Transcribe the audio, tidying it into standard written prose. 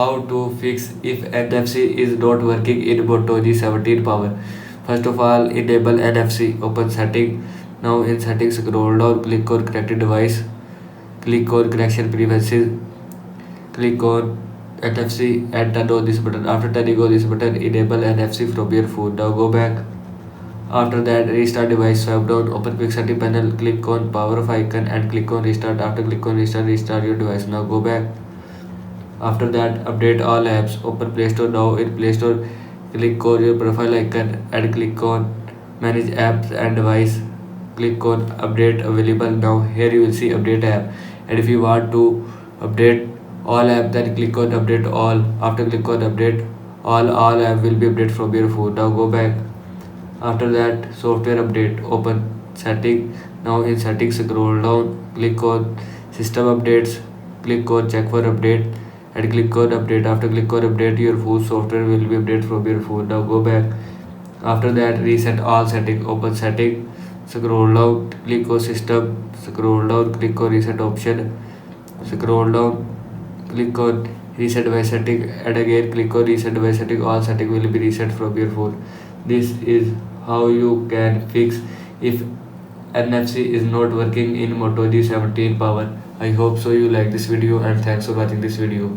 How to fix if NFC is not working in Moto G17 power. First of all, enable NFC. Open setting. Now in settings, scroll down, click on connected device. Click on connection preferences. Click on NFC and turn on this button. After turning on this button, enable NFC from your phone. Now go back. After that, restart device. Swipe down, open quick setting panel. Click on power off icon and click on restart. After click on restart, restart your device. Now go back. After that, update all apps. Open Play Store. Now in Play Store, click on your profile icon and click on manage apps and device. Click on update available. Now here you will see update app, and if you want to update all app, then click on update all. After click on update all app will be updated from your phone. Now go back. After that, software update. Open setting. Now in settings, scroll down, click on system updates, click on check for update and click on update. After click on update, your phone software will be updated from your phone. Now go back. After that, reset all setting. Open setting, scroll down, click on system, scroll down, click on reset option, scroll down, click on reset device setting, and again click on reset device setting. All setting will be reset from your phone. This is how you can fix if NFC is not working in Moto G17 power. I hope so you like this video, and thanks for watching this video.